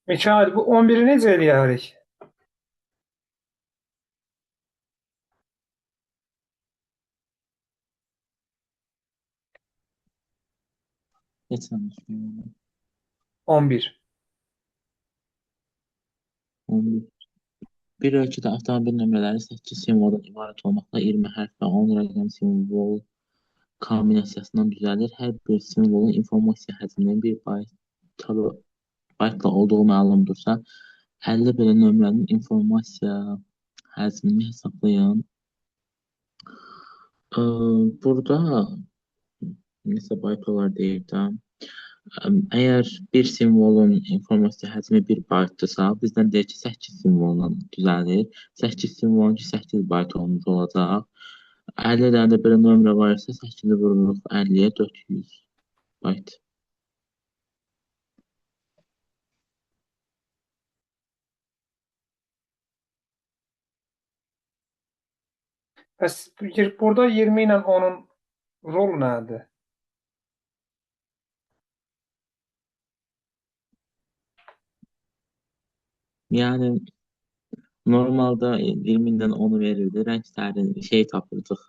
Mikail, bu 11'i necə eləyərik? Heç danışmıyorum. 11. 11. Bir ölçüdə avtomobil nömrələri 8 simvoldan ibarət olmaqla 20 hərf və 10 rəqəm simvol kombinasiyasından düzəlir. Hər bir simvolun informasiya həcminin bir baytla olduğu məlumdursa, 50 belə nömrənin informasiya həcmini hesablayın. Burada nəsə bayt olar deyir də. Əgər bir simvolun informasiya həcmi 1 baytdırsa, bizdən deyir ki, 8 simvoldan düzəlir. 8 simvolun ki, 8 bayt olmuş olacaq. 50 dənə də belə nömrə var ise 8'i vururuq 50'ye 400 bayt. Bəs burada 20 ilə 10'un rolu nədir? Yani normalde 20'den 10'u verirdi. Renklerin şey tapırdık.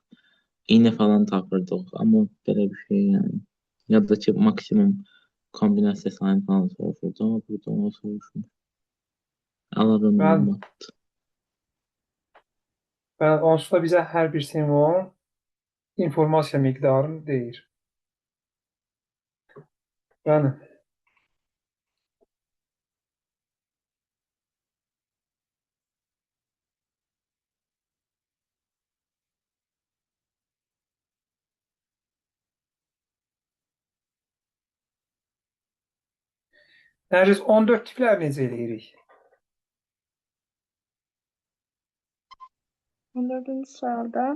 İğne falan tapırdık. Ama böyle bir şey yani. Ya da ki maksimum kombinasyon sayını falan soruşurdu. Ama burada onu soruşmuş. Əlavə Bəli, məlumat. bəli, onsuz da bizə hər bir simvolun informasiya miqdarını deyir. Bəli. Dərsiz 14 tiplər necə eləyirik? 14-cü sualda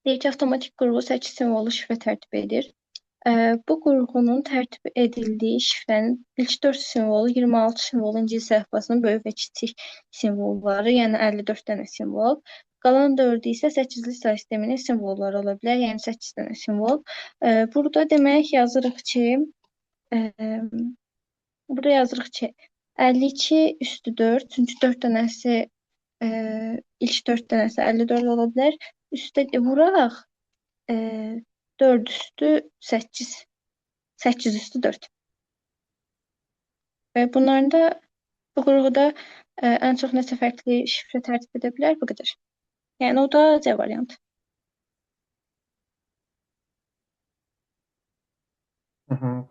deyir ki, avtomatik qurğu 8 simvollu şifrə tərtib edir. Bu qurğunun tərtib edildiyi şifrənin ilk 4 simvolu 26 simvol İncil səhifəsinin böyük və kiçik simvolları, yəni 54 dənə simvol. Qalan 4-ü isə 8-li say sisteminin simvolları ola bilər, yəni 8 dənə simvol. Burada demək yazırıq ki, burada yazırıq ki, 52 üstü 4, çünki 4 dənəsi ilk 4 dənəsi 54 ola bilər. Üstə vuraq 4 üstü 8. 8 üstü 4. Və bunların da bu qurğuda ən çox neçə fərqli şifrə tərtib edə bilər? Bu qədər. Yəni o da C variantı.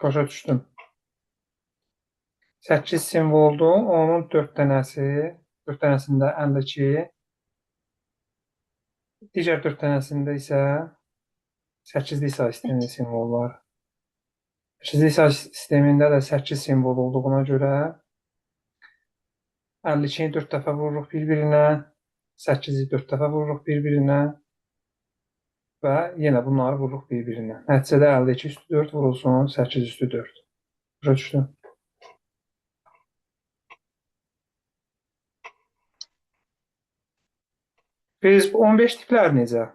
Başa düşdüm. 8 simvoldur, onun 4 dənəsi, 4 dənəsində 52, digər 4 dənəsində isə 8'li say sisteminin simvolu var. 8'li say sistemində də 8 simvol olduğuna görə 52'ni 4 dəfə vururuq bir-birinə, 8'i 4 dəfə vururuq bir-birinə və yenə bunları vururuq bir-birinə. Nəticədə 52 üstü 4 vurulsun 8 üstü 4. Başa düşdüm. Biz 15 tiplər necə?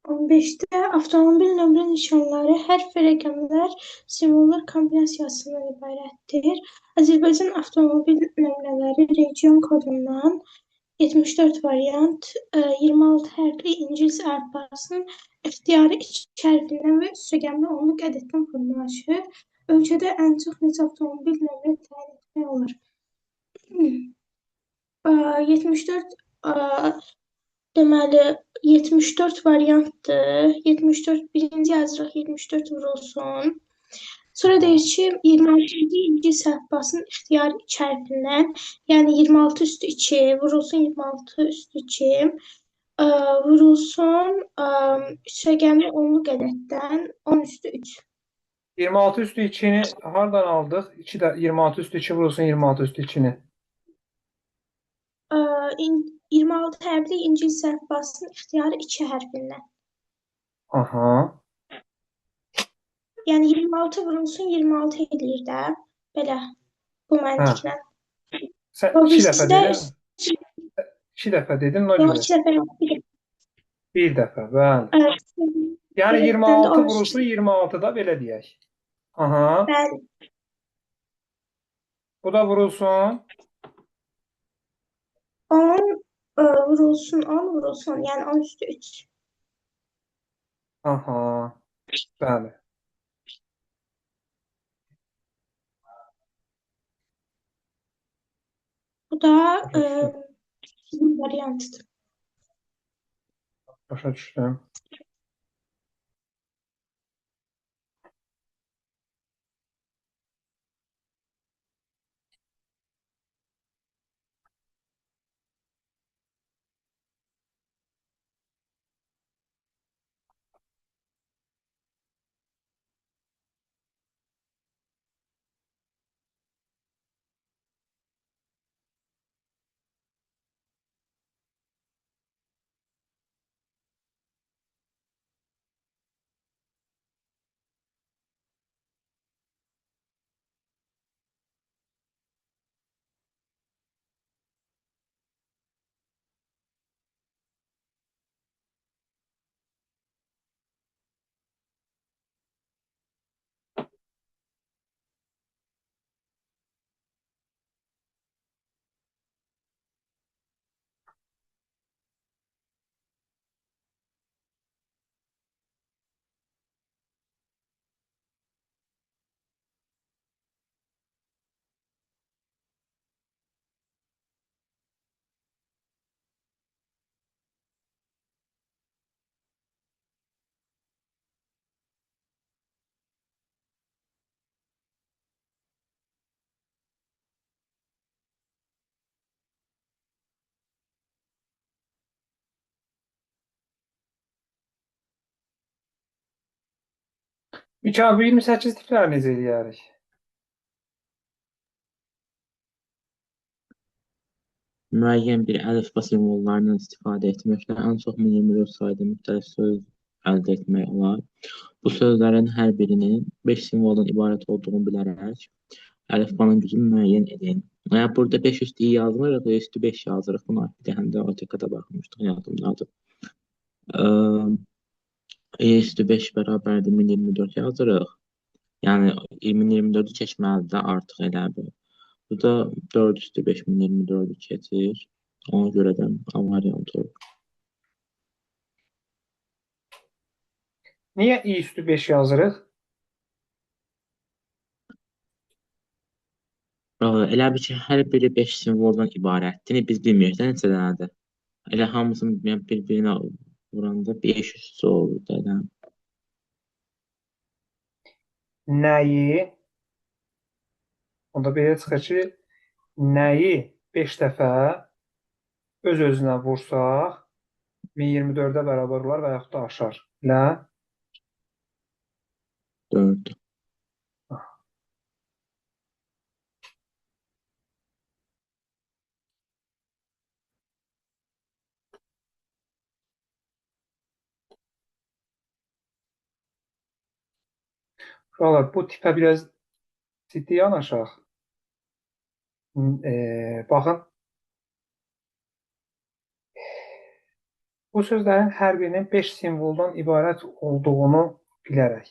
15'te avtomobil nömrə nişanları, hərf və rəqəmlər, simvollar kombinasiyasından ibarətdir. Azərbaycan avtomobil nömrələri region kodundan 74 variant, 26 hərfli İngilis əlifbasının ixtiyari iki hərfindən və üstəgəlmə onluq ədəddən formalaşır. Ölkədə ən çox neçə avtomobil nömrə təyin etmək olar? 74 deməli 74 variantdır. 74 birinci yazırıq 74 vurulsun. Sonra deyir ki 26-cı İngilis əlifbasının ixtiyari iki hərfindən, yəni 26 üstü 2 vurulsun 26 üstü 2 vurulsun üstəgəlmə onluq ədəddən 10 üstü 3. 26 üstü 2'ni hardan aldıq? 2 də 26 üstü 2 vurulsun 26 üstü 2'ni. 26 hərfli İngilis əlifbasının ixtiyari iki hərfindən. Aha. Yəni 26 vurulsun 26 eləyir də. Belə bu məntiqlə. Sən O 2 dəfə birisi də dedin. 2 dəfə dedin, ona yox, görə. 2 dəfə yox, bir dəfə. Bir dəfə, bəli. Evet. Yəni Beləliklə də 26 o vurulsun 26-da belə deyək. Aha. bəli, Bu da vurulsun. 10 vurulsun 10 vurulsun, yəni 10 üstü 3. Aha. Bəli. Bu da Başa düşdüm. bir variantıdır. Başa düşdüm. Abi 28 tipləri necə eləyərik? Müəyyən bir əlifba simvollarından istifadə etməklə ən çox 1024 sayda müxtəlif söz əldə etmək olar. Bu sözlərin hər birinin 5 simvoldan ibarət olduğunu bilərək əlifbanın gücünü müəyyən edin. Eğer burada 5 üstü yazmırıq, üstü 5 yazırıq. Buna bir də həm də OTK-da baxmışdıq, yadımdadır. Üstü 5 bərabərdir 1024 yazırıq. Yəni 2024-ü keçməlidir də artıq elə bir. Bu da 4 üstü 5024'ü keçir. Ona görə də A variantı olur. Niyə i üstü 5 yazırıq? Elə bir ki, hər biri 5 simvoldan ibarətdir. Biz bilmirik də neçə dənədir. Elə hamısını bir-birinə vuranda 5 üstü olur da elə. Nəyi? Onda belə çıxır ki, nəyi 5 dəfə öz-özünə vursaq 1024-ə bərabər olar və yaxud da aşar. Nə? 4. Uşaqlar, bu tipə biraz ciddi yanaşaq. Baxın, bu sözlərin hər birinin 5 simvoldan ibarət olduğunu bilərək.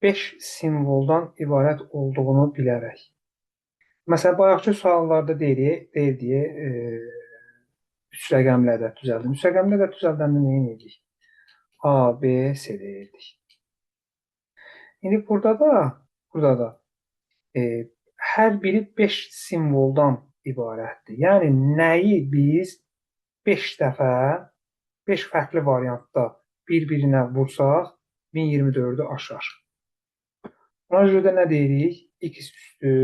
5 simvoldan ibarət olduğunu bilərək. Məsələn, bayaqki suallarda deyildiyi 3 rəqəmlə də düzəldim. 3 rəqəmlə də düzəldəndə nə edik? A, B, C deyirdik. İndi burada da hər biri 5 simvoldan ibarətdir. Yəni nəyi biz 5 dəfə 5 fərqli variantda bir-birinə vursaq 1024-ü aşar. Ona görə də nə deyirik? X üstü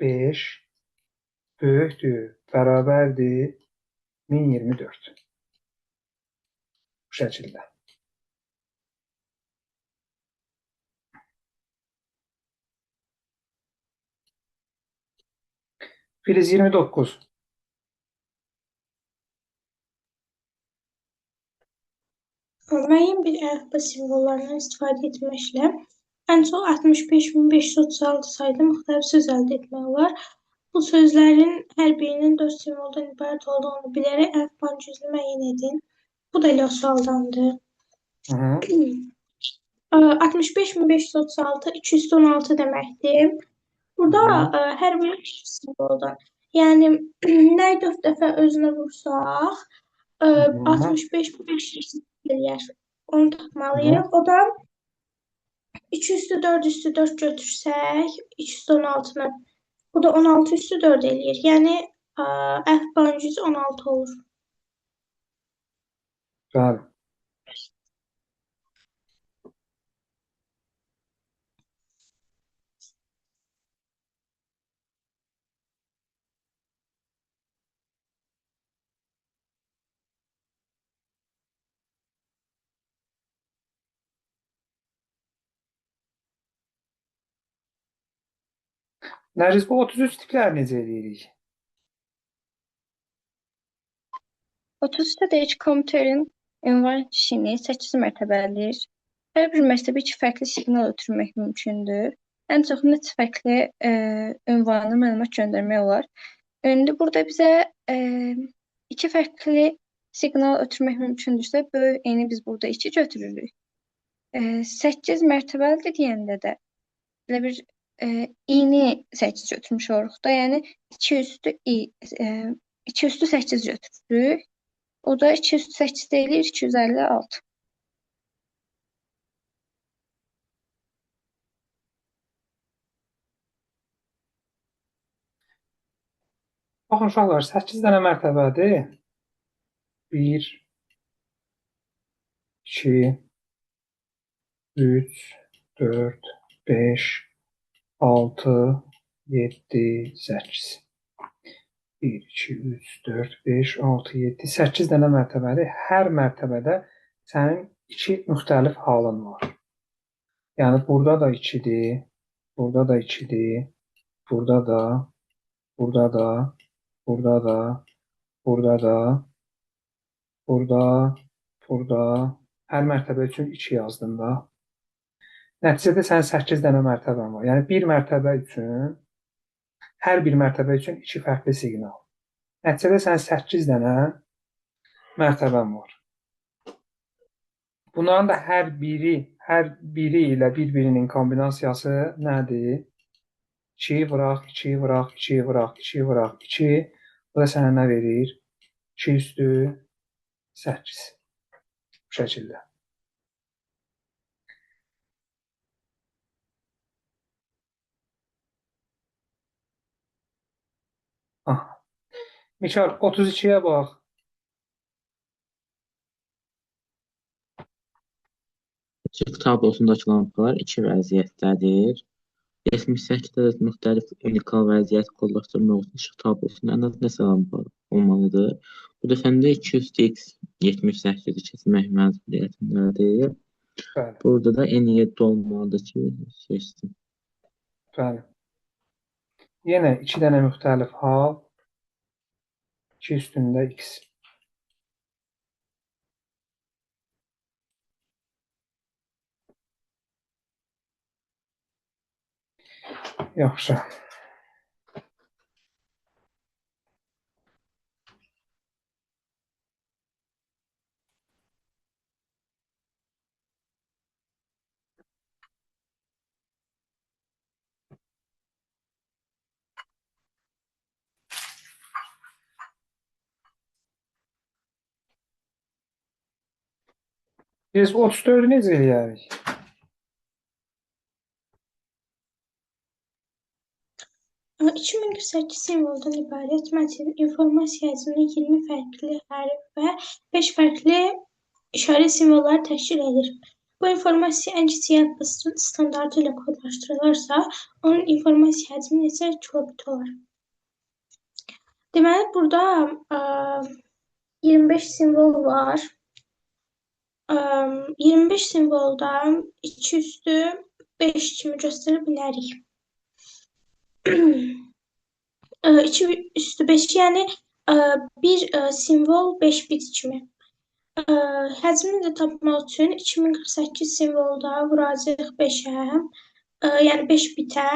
5 böyükdür, bərabərdir 1024. Bu şəkildə. Filiz 29. Müəyyən bir əlifba simvollarından istifadə etməklə ən çox 65536 sayda müxtəlif söz əldə etmək olar. Bu sözlərin hər birinin 4 simvoldan ibarət olduğunu bilərək əlifbanın cüzünü müəyyən edin. Bu da elə o sualdandır. Hı -hı. 65.536 216 deməkdir. Burada Hı -hı. hər biri simvoldan. Yəni nə 4 dəfə özünə vursaq, Hı -hı. 65 eləyər. Onu Hı tapmalıyıq. -hı. O da 2 üstü 4 üstü 4 götürsək, 2 üstü 16-nı. Bu da 16 üstü 4 eləyir. Yəni əlifbanın cüzü 16 olur. Bəli. Nərgiz, bu 33 tipləri necə eləyirik? 33-də deyir ki, kompüterin ünvan kişini 8 mərtəbəlidir. Hər bir mərtəbə 2 fərqli siqnal ötürmək mümkündür. Ən çox neçə fərqli ünvanlı məlumat göndərmək olar. İndi burada bizə 2 fərqli siqnal ötürmək mümkündürsə, böyük eni biz burada 2 götürürük. 8 mərtəbəlidir deyəndə də belə bir i-ni 8 götürmüş oluruq da, yəni 2 üstü 2 üstü 8 götürürük. O da 2 üstü 8 deyilir 256. Baxın uşaqlar, 8 dənə mərtəbədir. 1, 2, 3, 4, 5, 6, 7, 8. 1, 2, 3, 4, 5, 6, 7, 8 dənə mərtəbədir. Hər mərtəbədə sənin 2 müxtəlif halın var. Yəni burada da 2-dir, burada da 2-dir, burada da, burada da, burada da, burada da, burada, burada. Hər mərtəbə üçün 2 yazdım da. Nəticədə sənin 8 dənə mərtəbən var. Yəni bir mərtəbə üçün, hər bir mərtəbə üçün 2 fərqli siqnal. Nəticədə sənin 8 dənə mərtəbən var. Bunların da hər biri ilə bir-birinin kombinasiyası nədir? 2 vıraq, 2 vıraq, 2 vıraq, 2 vıraq, 2. Bu da sənə nə verir? 2 üstü 8. Bu şəkildə. Mikal, 32-yə bax. İşıq tablosundakı lampalar 2 vəziyyətdədir. 78-də də müxtəlif unikal vəziyyət kodlaşdırmaq üçün işıq tablosunda ən az neçə lampa olmalıdır? Bu dəfəndə 200x 78-i keçmək məcburiyyətindədir. Bəli, Burada da N7 olmalıdır ki, seçdim. bəli. Yenə 2 dənə müxtəlif hal. 2 üstündə x. Yaxşı. Biz 34-ü necə eləyərik? Ama 2048 simvoldan ibarət material informasiya həcmini 20 fərqli hərf və 5 fərqli işarə simvolları təşkil edir. Bu informasiya ən kiçik əlifba standartı ilə kodlaşdırılırsa, onun informasiya həcmi neçə kilobit olar? Deməli, burada 25 simvol var. 25 simvoldan 2 üstü 5 kimi göstərə bilərik. 2 üstü 5 yəni bir simvol 5 bit kimi. Həcmini də tapmaq üçün 2048 simvolda vuracağıq 5-ə, yəni 5 bitə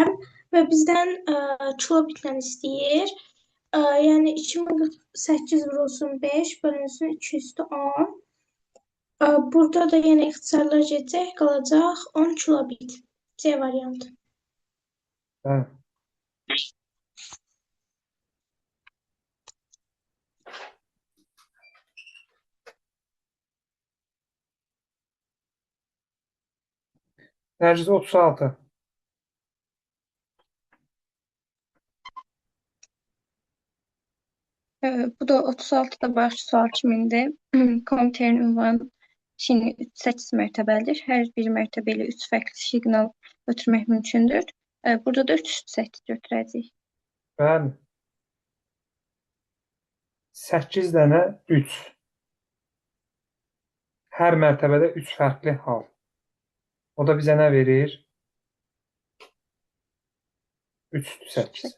və bizdən kilobitlə istəyir. Yəni 2048 vurulsun 5 bölünsün 2 üstü 10. Burada da yenə ixtisarlar gedəcək, qalacaq 10 kilobit. C variantı. Bəli. Nərciz 36. Bu da 36-da baş sual kimindi. Komitənin ünvanı Çin 8 mərtəbəlidir. Hər bir mərtəbə ilə 3 fərqli siqnal ötürmək mümkündür. Burada da 308 götürəcəyik. Bəli. 8 dənə 3. Hər mərtəbədə 3 fərqli hal. O da bizə nə verir? 3/8.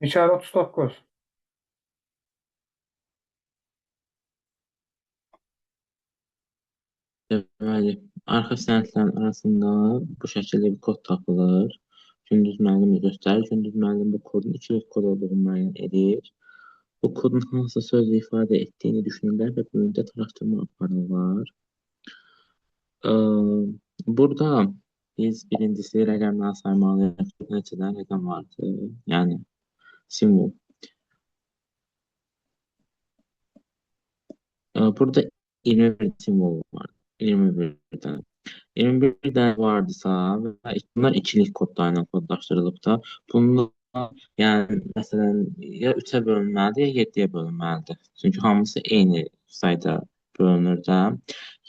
Miktarı 39. Deməli, arxa sənədlərin arasında bu şəkildə bir kod tapılır. Gündüz müəllim göstərir. Gündüz müəllim bu kodun ikilik kod olduğunu müəyyən edir. Bu kodun hansı sözü ifadə etdiyini düşünürlər və bu müddət araşdırma aparırlar. Burada biz birincisi rəqəmləri saymalıyıq. Neçə dənə rəqəm vardır? Yəni simvol. Burada 21 simvol var. 21 dənə. 21 dənə vardısa və bunlar ikilik kodlarla kodlaşdırılıb da, bunlar yəni məsələn ya 3-ə bölünməlidir, ya 7-yə bölünməlidir. Çünki hamısı eyni sayda bölünür də.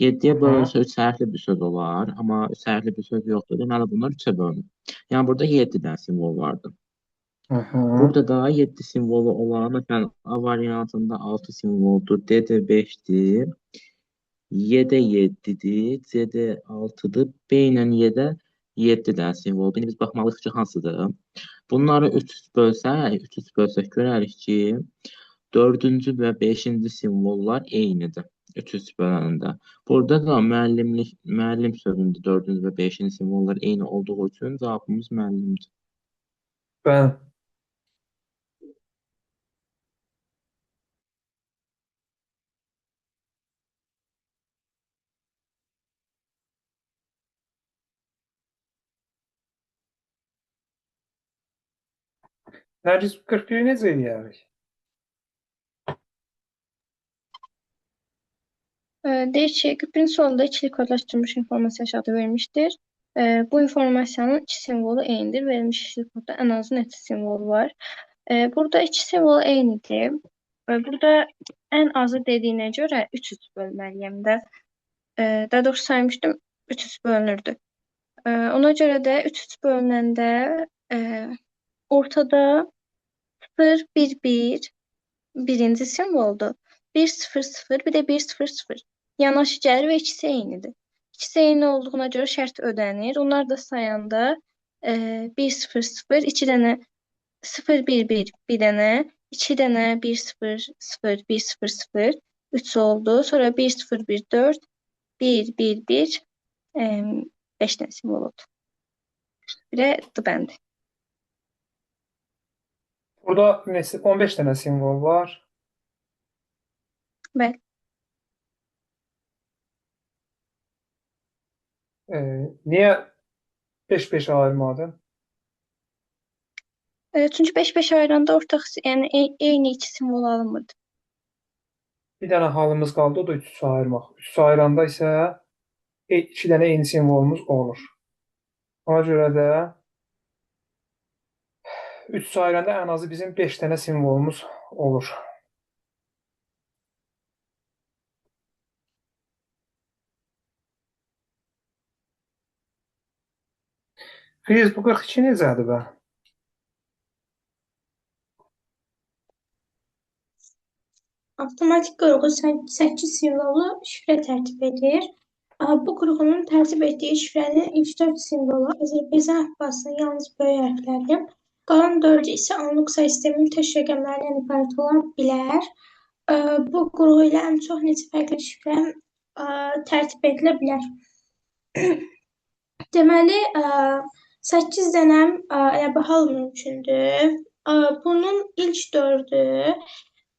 7-yə bölünsə 3 hərfli bir söz olar, amma 3 hərfli bir söz yoxdur. Deməli bunlar 3-ə bölünür. Yəni burada 7 dənə simvol vardı. Burada da 7 simvolu olan, məsələn, A variantında 6 simvoldur, D də 5-dir. Y də 7-dir, C də 6-dır, B ilə Y də 7 dənə simvoldur. İndi biz baxmalıyıq ki, hansıdır? Bunları 3 bölsək görərik ki, 4-cü və 5-ci simvollar eynidir. 3 böləndə. Burada da müəllim sözündə 4-cü və 5-ci simvollar eyni olduğu üçün cavabımız müəllimdir. Bəli. Nərciz 41-i necə eləyərik? Deyir ki, qrupun sonunda ikilik kodlaşdırılmış informasiya aşağıda vermişdir. Bu informasiyanın iki simvolu eynidir. Verilmiş ikilik kodda ən azı neçə simvol var? Burada iki simvol eynidir. Burada ən azı dediyinə görə 300 bölməliyəm də. Daha doğrusu saymışdım, 300 bölünürdü. Ona görə də 300 bölünəndə ortada 0, 1, 1 birinci simvoldur. 1, 0, 0, bir də 1, 0, 0. Yanaşı gəlir və ikisi eynidir. İkisi eyni olduğuna görə şərt ödənir. Onlar da sayanda 1, 0, 0, 2 dənə 0, 1, 1, bir dənə, 2 dənə 1, 0, 0, 1, 0, 0, 3 oldu. Sonra 1, 0, 1, 4, 1, 1, 1, 5 dənə simvol oldu. Bir də D bəndi. Burada 15 dənə simvol var. Bəli. Niyə 5-5 ayırmadın? Çünki 5-5 ayıranda ortaq, yəni eyni iki simvol alınmırdı. Bir dənə halımız qaldı, o da 3 ayırmaq. 3 ayıranda isə 2 dənə eyni simvolumuz olur. Ona görə də 3 ayıranda ən azı bizim 5 dənə simvolumuz olur. Filiz, bu 42 necədir bə? Avtomatik qurğu 8 simvollu şifrə tərtib edir. Bu qurğunun tərtib etdiyi şifrənin ilk 4 simvolu Azərbaycan əlifbasının yalnız böyük hərfləri, qalan 4-ü isə onluq sayı sisteminin təş rəqəmlərindən ibarət ola bilər. Bu qurğu ilə ən çox neçə fərqli şifrə tərtib edilə bilər? Deməli, 8 dənəm elə bahal mümkündür. Bunun ilk 4-ü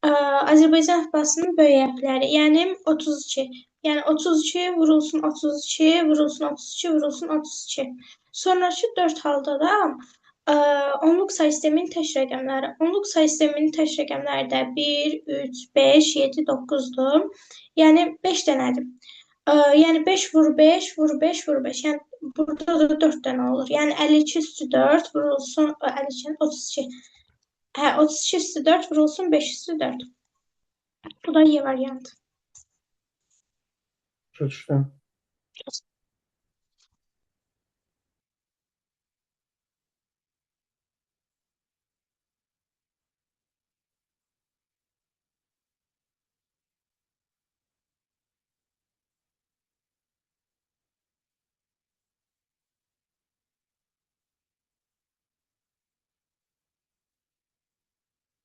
Azərbaycan əlifbasının böyük hərfləri, yəni 32. Yəni 32 vurulsun 32, vurulsun 32, vurulsun 32. Sonraki 4 halda da onluq sayı sisteminin təş rəqəmləri. Onluq sayı sisteminin təş rəqəmləri də 1, 3, 5, 7, 9-dur. Yəni 5 dənədir. Yəni 5 vur 5, vur 5, vur 5. Yəni burada da 4 dənə olur. Yəni 52 üstü 4 vurulsun 52, 32. 32 üstü 4 vurulsun 5 üstü 4. Bu da Y variantı. Başa düşdüm.